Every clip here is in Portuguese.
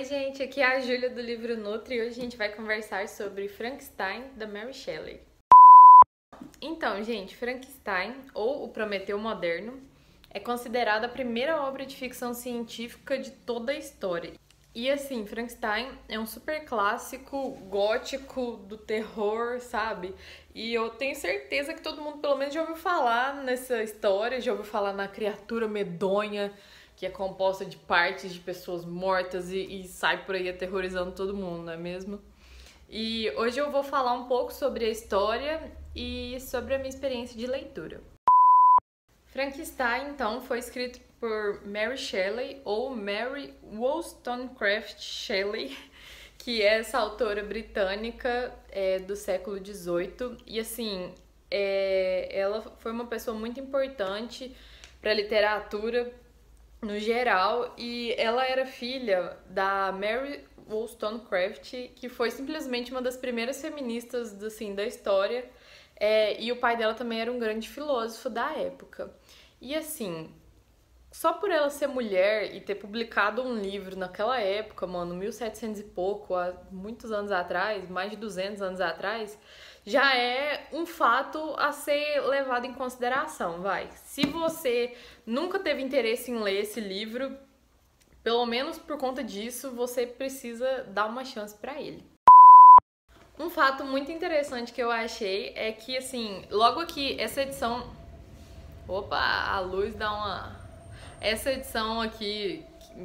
Oi, gente, aqui é a Júlia do livro Nutri e hoje a gente vai conversar sobre Frankenstein, da Mary Shelley. Então, gente, Frankenstein, ou o Prometeu Moderno, é considerada a primeira obra de ficção científica de toda a história. E assim, Frankenstein é um super clássico gótico do terror, sabe? E eu tenho certeza que todo mundo pelo menos já ouviu falar nessa história, já ouviu falar na criatura medonha que é composta de partes de pessoas mortas e sai por aí aterrorizando todo mundo, não é mesmo? E hoje eu vou falar um pouco sobre a história e sobre a minha experiência de leitura. Frankenstein, então, foi escrito por Mary Shelley, ou Mary Wollstonecraft Shelley, que é essa autora britânica do século XVIII. E, assim, ela foi uma pessoa muito importante para a literatura no geral, e ela era filha da Mary Wollstonecraft, que foi simplesmente uma das primeiras feministas assim, da história, e o pai dela também era um grande filósofo da época. E assim, só por ela ser mulher e ter publicado um livro naquela época, mano, 1700 e pouco, há muitos anos atrás, mais de 200 anos atrás, já é um fato a ser levado em consideração, vai. Se você nunca teve interesse em ler esse livro, pelo menos por conta disso, você precisa dar uma chance pra ele. Um fato muito interessante que eu achei é que, assim, logo aqui, essa edição... Opa, a luz dá uma... Essa edição aqui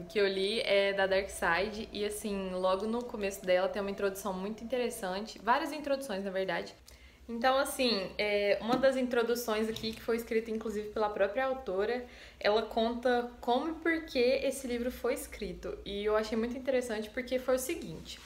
que eu li é da Dark Side e, assim, logo no começo dela tem uma introdução muito interessante, várias introduções, na verdade. Então, assim, uma das introduções aqui, que foi escrita inclusive pela própria autora, ela conta como e por que esse livro foi escrito. E eu achei muito interessante porque foi o seguinte: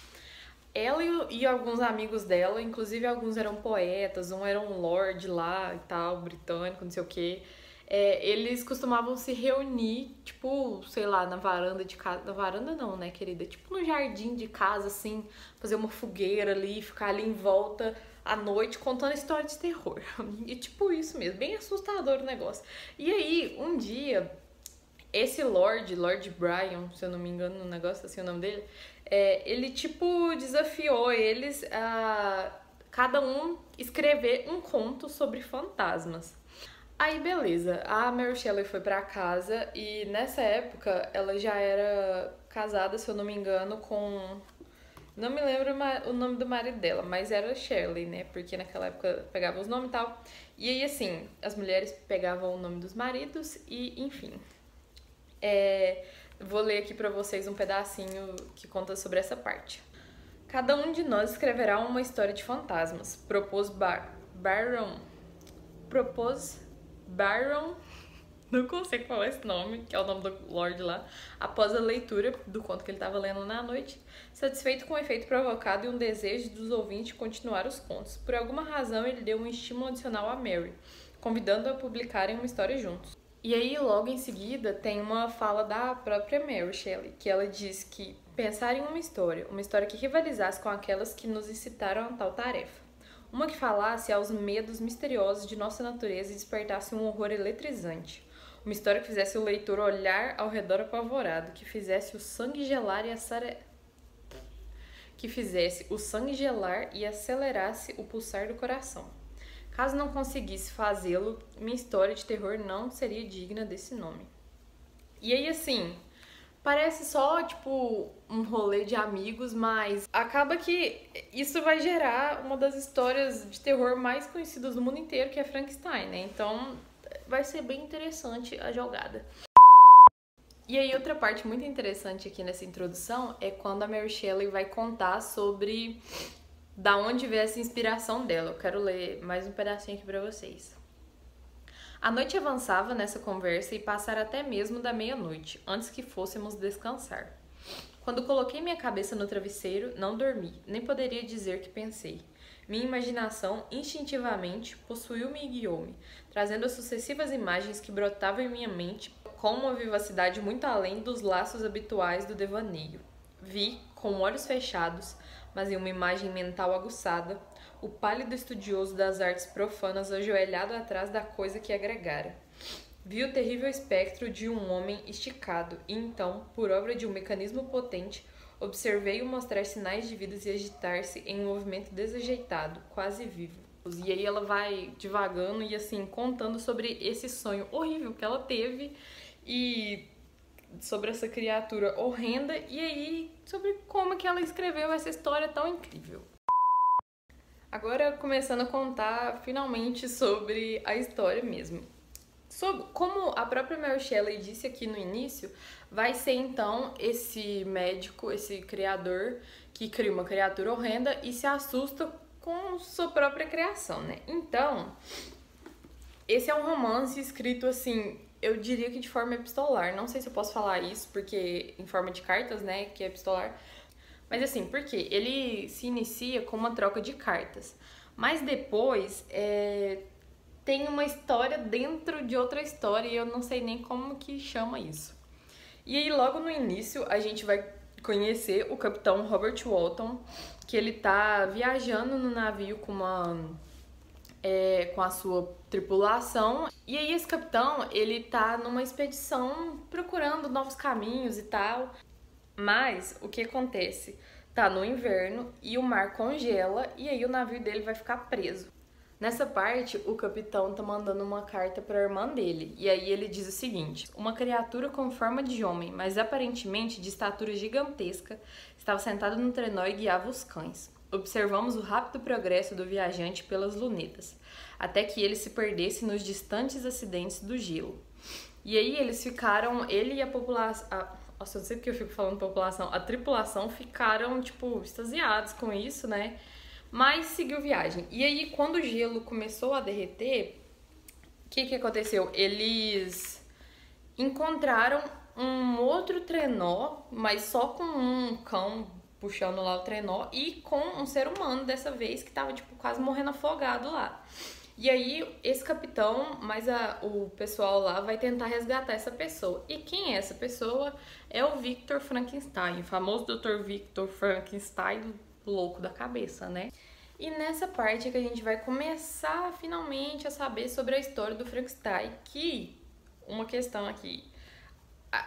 ela e alguns amigos dela, inclusive alguns eram poetas, um era um lord lá e tal, britânico, não sei o quê. Eles costumavam se reunir, tipo, sei lá, na varanda de casa. Na varanda não, né, querida? Tipo no jardim de casa, assim, fazer uma fogueira ali, ficar ali em volta à noite contando história de terror. E tipo isso mesmo, bem assustador o negócio. E aí, um dia, esse Lord Brian, se eu não me engano, um negócio assim o nome dele, ele tipo desafiou eles a cada um escrever um conto sobre fantasmas. Aí beleza, a Mary Shelley foi pra casa e nessa época ela já era casada, se eu não me engano, com... Não me lembro o nome do marido dela, mas era Shelley, né? Porque naquela época pegava os nomes e tal. E aí, assim, as mulheres pegavam o nome dos maridos e, enfim. Vou ler aqui pra vocês um pedacinho que conta sobre essa parte. Cada um de nós escreverá uma história de fantasmas, propôs Baron, não consigo falar esse nome, que é o nome do Lorde lá, após a leitura do conto que ele estava lendo na noite, satisfeito com o efeito provocado e um desejo dos ouvintes continuar os contos. Por alguma razão, ele deu um estímulo adicional a Mary, convidando-a a publicarem uma história juntos. E aí, logo em seguida, tem uma fala da própria Mary Shelley, que ela diz que pensar em uma história que rivalizasse com aquelas que nos incitaram a tal tarefa. Uma que falasse aos medos misteriosos de nossa natureza e despertasse um horror eletrizante. Uma história que fizesse o leitor olhar ao redor apavorado, que fizesse o sangue gelar e acelerasse o pulsar do coração. Caso não conseguisse fazê-lo, minha história de terror não seria digna desse nome. E aí, assim, parece só, tipo, um rolê de amigos, mas acaba que isso vai gerar uma das histórias de terror mais conhecidas do mundo inteiro, que é Frankenstein, né? Então, vai ser bem interessante a jogada. E aí, outra parte muito interessante aqui nessa introdução é quando a Mary Shelley vai contar sobre da onde veio essa inspiração dela. Eu quero ler mais um pedacinho aqui pra vocês. A noite avançava nessa conversa e passara até mesmo da meia-noite, antes que fôssemos descansar. Quando coloquei minha cabeça no travesseiro, não dormi, nem poderia dizer que pensei. Minha imaginação, instintivamente, possuiu-me e guiou-me, trazendo as sucessivas imagens que brotavam em minha mente com uma vivacidade muito além dos laços habituais do devaneio. Vi, com olhos fechados, mas em uma imagem mental aguçada, o pálido estudioso das artes profanas ajoelhado atrás da coisa que agregara. Vi o terrível espectro de um homem esticado e então, por obra de um mecanismo potente, Observei-o mostrar sinais de vida e agitar-se em um movimento desajeitado, quase vivo. E aí ela vai divagando e assim, contando sobre esse sonho horrível que ela teve e sobre essa criatura horrenda e aí sobre como que ela escreveu essa história tão incrível. Agora começando a contar finalmente sobre a história mesmo. Como a própria Mary Shelley disse aqui no início, vai ser então esse médico, esse criador que cria uma criatura horrenda e se assusta com sua própria criação, né? Então, esse é um romance escrito assim, eu diria que de forma epistolar. Não sei se eu posso falar isso, porque em forma de cartas, né, que é epistolar. Mas assim, por quê? Ele se inicia com uma troca de cartas. Mas depois tem uma história dentro de outra história e eu não sei nem como que chama isso. E aí logo no início a gente vai conhecer o capitão Robert Walton, que ele tá viajando no navio com a sua tripulação. E aí esse capitão, ele tá numa expedição procurando novos caminhos e tal. Mas o que acontece? Tá no inverno e o mar congela e aí o navio dele vai ficar preso. Nessa parte, o capitão tá mandando uma carta para a irmã dele, e aí ele diz o seguinte: uma criatura com forma de homem, mas aparentemente de estatura gigantesca, estava sentada no trenó e guiava os cães. Observamos o rápido progresso do viajante pelas lunetas, até que ele se perdesse nos distantes acidentes do gelo. E aí eles ficaram, ele e a população... Nossa, eu não sei porque eu fico falando população. A tripulação ficaram, tipo, extasiados com isso, né? Mas seguiu viagem. E aí, quando o gelo começou a derreter, o que aconteceu? Eles encontraram um outro trenó, mas só com um cão puxando lá o trenó e com um ser humano dessa vez que tava, tipo, quase morrendo afogado lá. E aí, esse capitão, mas o pessoal lá vai tentar resgatar essa pessoa. E quem é essa pessoa? É o Victor Frankenstein, o famoso Dr. Victor Frankenstein, louco da cabeça, né? E nessa parte é que a gente vai começar finalmente a saber sobre a história do Frankenstein, que, uma questão aqui,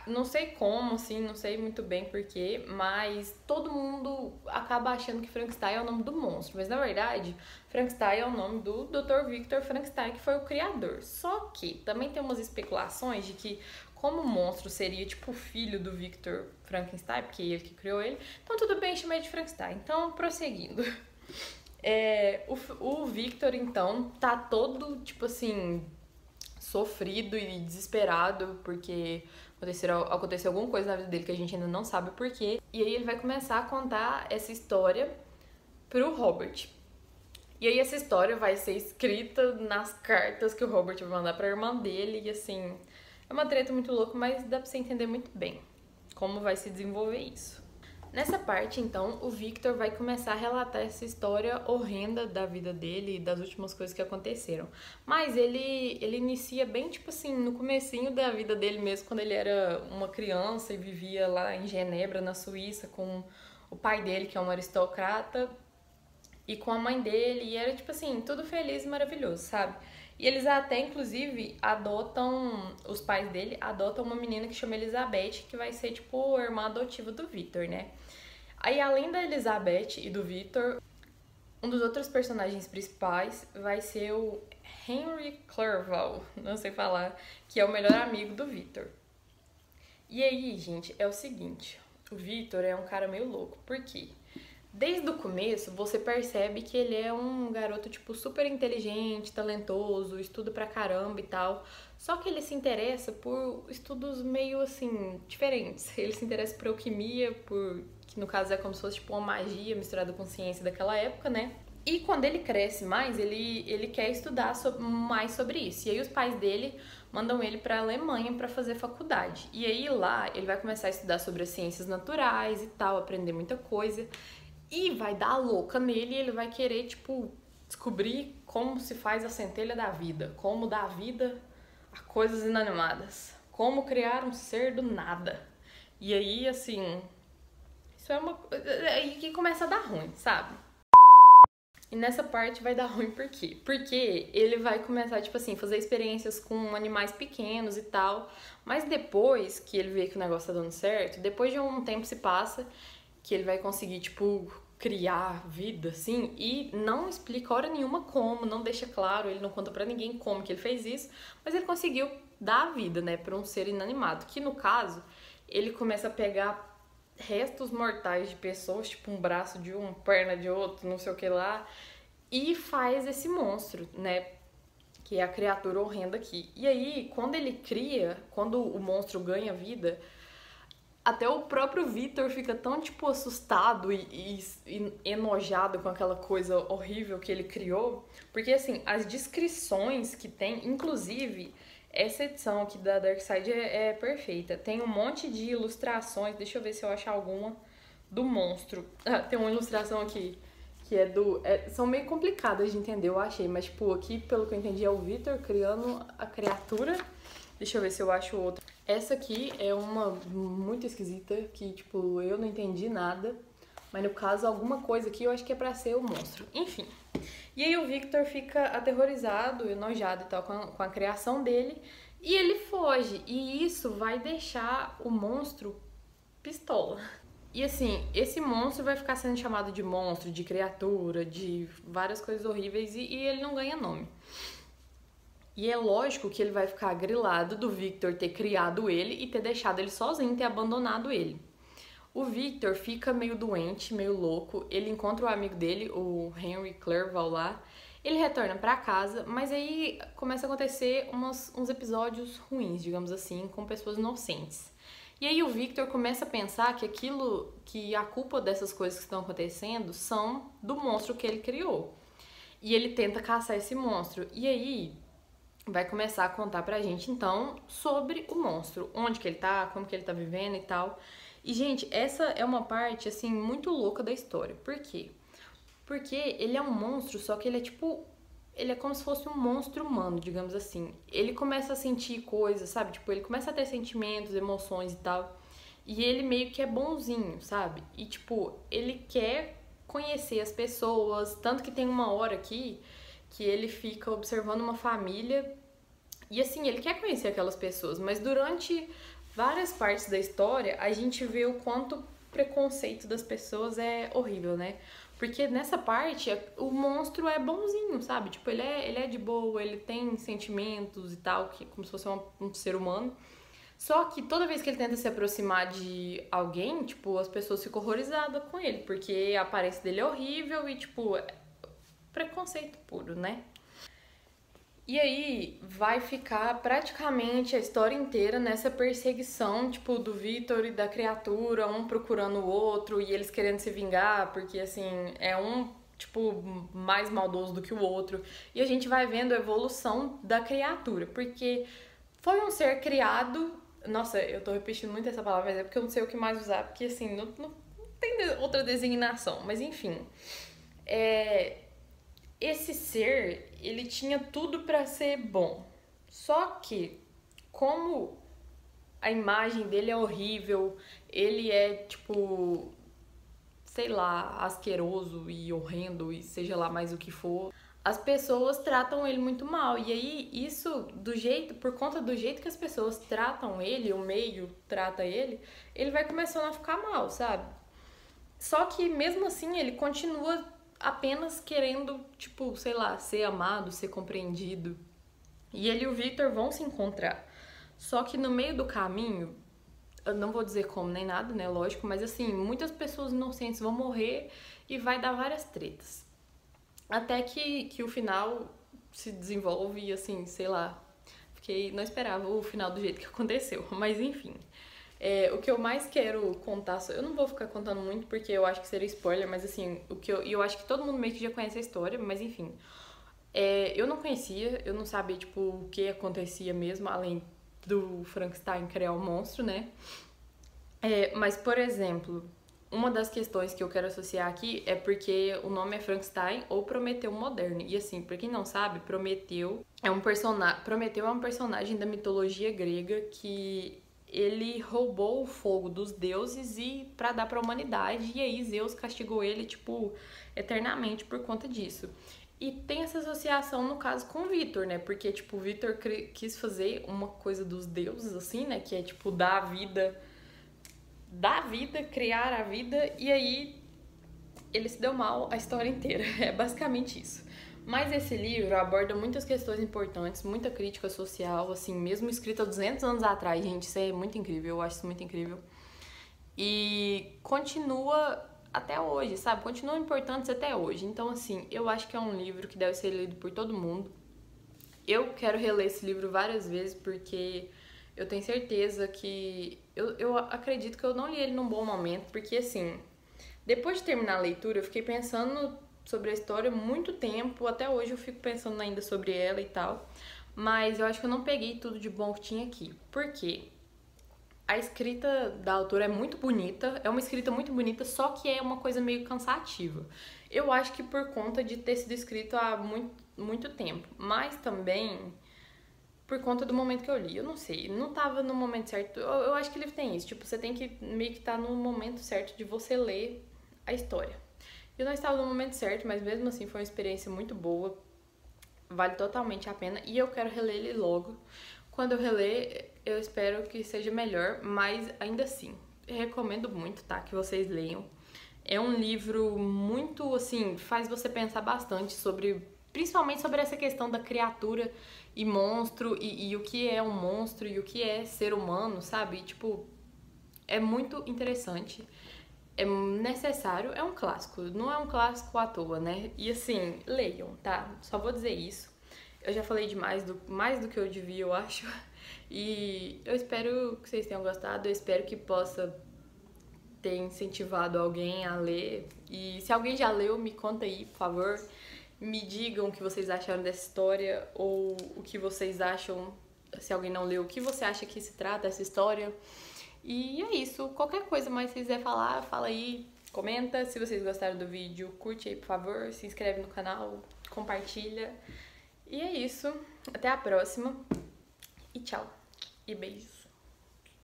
não sei como, assim, não sei muito bem porquê, mas todo mundo acaba achando que Frankenstein é o nome do monstro, mas na verdade, Frankenstein é o nome do Dr. Victor Frankenstein, que foi o criador. Só que também tem umas especulações de que como o monstro seria tipo o filho do Victor Frankenstein, porque ele que criou ele, então tudo bem chamar de Frankenstein. Então, prosseguindo. O Victor, então, tá todo, tipo assim, sofrido e desesperado porque aconteceu alguma coisa na vida dele que a gente ainda não sabe o porquê. E aí ele vai começar a contar essa história pro Robert. E aí essa história vai ser escrita nas cartas que o Robert vai mandar pra irmã dele. E assim, é uma treta muito louca, mas dá pra você entender muito bem como vai se desenvolver isso. Nessa parte, então, o Victor vai começar a relatar essa história horrenda da vida dele e das últimas coisas que aconteceram. Mas ele inicia bem, tipo assim, no comecinho da vida dele mesmo, quando ele era uma criança e vivia lá em Genebra, na Suíça, com o pai dele, que é um aristocrata, e com a mãe dele, e era, tipo assim, tudo feliz e maravilhoso, sabe? E eles até, inclusive, os pais dele adotam uma menina que chama Elizabeth, que vai ser, tipo, a irmã adotiva do Victor, né? Aí, além da Elizabeth e do Victor, um dos outros personagens principais vai ser o Henry Clerval, não sei falar, que é o melhor amigo do Victor. E aí, gente, é o seguinte, o Victor é um cara meio louco, por quê? Desde o começo, você percebe que ele é um garoto, tipo, super inteligente, talentoso, estuda pra caramba e tal. Só que ele se interessa por estudos meio, assim, diferentes. Ele se interessa por alquimia, que no caso é como se fosse, tipo, uma magia misturada com ciência daquela época, né? E quando ele cresce mais, ele quer estudar mais sobre isso. E aí os pais dele mandam ele pra Alemanha pra fazer faculdade. E aí lá, ele vai começar a estudar sobre as ciências naturais e tal, aprender muita coisa. E vai dar a louca nele e ele vai querer, tipo, descobrir como se faz a centelha da vida. Como dar vida a coisas inanimadas. Como criar um ser do nada. E aí, assim, isso é uma... aí que começa a dar ruim, sabe? E nessa parte vai dar ruim por quê? Porque ele vai começar, tipo assim, fazer experiências com animais pequenos e tal. Mas depois que ele vê que o negócio tá dando certo, depois de um tempo se passa... que ele vai conseguir, tipo, criar vida, assim, e não explica hora nenhuma como, não deixa claro, ele não conta pra ninguém como que ele fez isso, mas ele conseguiu dar vida, né, pra um ser inanimado, que no caso, ele começa a pegar restos mortais de pessoas, tipo um braço de um, perna de outro, não sei o que lá, e faz esse monstro, né, que é a criatura horrenda aqui. E aí, quando ele cria, quando o monstro ganha vida, até o próprio Victor fica tão, tipo, assustado e enojado com aquela coisa horrível que ele criou. Porque, assim, as descrições que tem, inclusive, essa edição aqui da Darkseid é perfeita. Tem um monte de ilustrações, deixa eu ver se eu acho alguma, do monstro. Ah, tem uma ilustração aqui, que é do... são meio complicadas de entender, eu achei. Mas, tipo, aqui, pelo que eu entendi, é o Victor criando a criatura. Deixa eu ver se eu acho outro. Essa aqui é uma muito esquisita, que, tipo, eu não entendi nada. Mas, no caso, alguma coisa aqui eu acho que é pra ser o monstro. Enfim. E aí o Victor fica aterrorizado, enojado e tal com a criação dele. E ele foge. E isso vai deixar o monstro pistola. E assim, esse monstro vai ficar sendo chamado de monstro, de criatura, de várias coisas horríveis. E ele não ganha nome. E é lógico que ele vai ficar grilado do Victor ter criado ele e ter deixado ele sozinho, ter abandonado ele. O Victor fica meio doente, meio louco, ele encontra o amigo dele, o Henry Clerval lá, ele retorna pra casa, mas aí começa a acontecer uns episódios ruins, digamos assim, com pessoas inocentes. E aí o Victor começa a pensar que a culpa dessas coisas que estão acontecendo são do monstro que ele criou. E ele tenta caçar esse monstro. E aí vai começar a contar pra gente, então, sobre o monstro. Onde que ele tá, como que ele tá vivendo e tal. E, gente, essa é uma parte, assim, muito louca da história. Por quê? Porque ele é um monstro, só que ele é tipo... Ele é como se fosse um monstro humano, digamos assim. Ele começa a sentir coisas, sabe? Tipo, ele começa a ter sentimentos, emoções e tal. E ele meio que é bonzinho, sabe? E, tipo, ele quer conhecer as pessoas. Tanto que tem uma hora aqui que ele fica observando uma família e assim, ele quer conhecer aquelas pessoas, mas durante várias partes da história a gente vê o quanto o preconceito das pessoas é horrível, né? Porque nessa parte o monstro é bonzinho, sabe? Tipo, ele é de boa, ele tem sentimentos e tal, que como se fosse um ser humano. Só que toda vez que ele tenta se aproximar de alguém, tipo, as pessoas ficam horrorizadas com ele, porque a aparência dele é horrível e, tipo, preconceito puro, né? E aí vai ficar praticamente a história inteira nessa perseguição, tipo, do Victor e da criatura, um procurando o outro e eles querendo se vingar, porque assim, é um, tipo, mais maldoso do que o outro. E a gente vai vendo a evolução da criatura, porque foi um ser criado. Nossa, eu tô repetindo muito essa palavra, mas é porque eu não sei o que mais usar, porque assim, não tem outra designação, mas enfim. Esse ser, ele tinha tudo pra ser bom. Só que, como a imagem dele é horrível, ele é tipo, sei lá, asqueroso e horrendo e seja lá mais o que for, as pessoas tratam ele muito mal. E aí, isso, por conta do jeito que as pessoas tratam ele, o meio trata ele vai começando a ficar mal, sabe? Só que mesmo assim, ele continua apenas querendo, tipo, sei lá, ser amado, ser compreendido. E ele e o Victor vão se encontrar. Só que no meio do caminho, eu não vou dizer como nem nada, né, lógico, mas assim, muitas pessoas inocentes vão morrer e vai dar várias tretas. Até que o final se desenvolve e assim, sei lá, não esperava o final do jeito que aconteceu, mas enfim. O que eu mais quero contar, eu não vou ficar contando muito porque eu acho que seria spoiler, mas assim, eu acho que todo mundo meio que já conhece a história, mas enfim. Eu não conhecia, eu não sabia, tipo, o que acontecia mesmo, além do Frankenstein criar o monstro, né? Mas, por exemplo, uma das questões que eu quero associar aqui é porque o nome é Frankenstein ou Prometeu moderno. E assim, pra quem não sabe, Prometeu é um personagem da mitologia grega que ele roubou o fogo dos deuses e para dar para a humanidade, e aí Zeus castigou ele, tipo, eternamente por conta disso. E tem essa associação no caso com o Victor, né? Porque, tipo, o Victor quis fazer uma coisa dos deuses, assim, né? Que é, tipo, dar a vida dar a vida, criar a vida, e aí ele se deu mal a história inteira. É basicamente isso. Mas esse livro aborda muitas questões importantes, muita crítica social, assim, mesmo escrita 200 anos atrás, gente, isso é muito incrível, eu acho isso muito incrível. E continua até hoje, sabe? Continuam importantes até hoje. Então, assim, eu acho que é um livro que deve ser lido por todo mundo. Eu quero reler esse livro várias vezes porque eu tenho certeza que... Eu acredito que eu não li ele num bom momento, porque, assim, depois de terminar a leitura, eu fiquei pensando sobre a história muito tempo. Até hoje eu fico pensando ainda sobre ela e tal. Mas eu acho que eu não peguei tudo de bom que tinha aqui. Por quê? A escrita da autora é muito bonita, é uma escrita muito bonita, só que é uma coisa meio cansativa. Eu acho que por conta de ter sido escrito há muito tempo, mas também por conta do momento que eu li. Eu não sei, não tava no momento certo. Eu acho que ele tem isso, tipo, você tem que meio que estar no momento certo de você ler a história. Eu não estava no momento certo, mas mesmo assim foi uma experiência muito boa, vale totalmente a pena e eu quero reler ele logo. Quando eu reler, eu espero que seja melhor, mas ainda assim, eu recomendo muito, tá? Que vocês leiam. É um livro muito, assim, faz você pensar bastante sobre, principalmente sobre essa questão da criatura e monstro e o que é um monstro e o que é ser humano, sabe? Tipo, é muito interessante. É necessário, é um clássico, não é um clássico à toa, né? E assim, leiam, tá? Só vou dizer isso. Eu já falei demais, mais do que eu devia, eu acho. E eu espero que vocês tenham gostado, eu espero que possa ter incentivado alguém a ler. E se alguém já leu, me conta aí, por favor. Me digam o que vocês acharam dessa história ou o que vocês acham, se alguém não leu, o que você acha que se trata essa história. E é isso. Qualquer coisa mais que você quiser falar, fala aí, comenta. Se vocês gostaram do vídeo, curte aí, por favor. Se inscreve no canal, compartilha. E é isso. Até a próxima. E tchau. E beijos.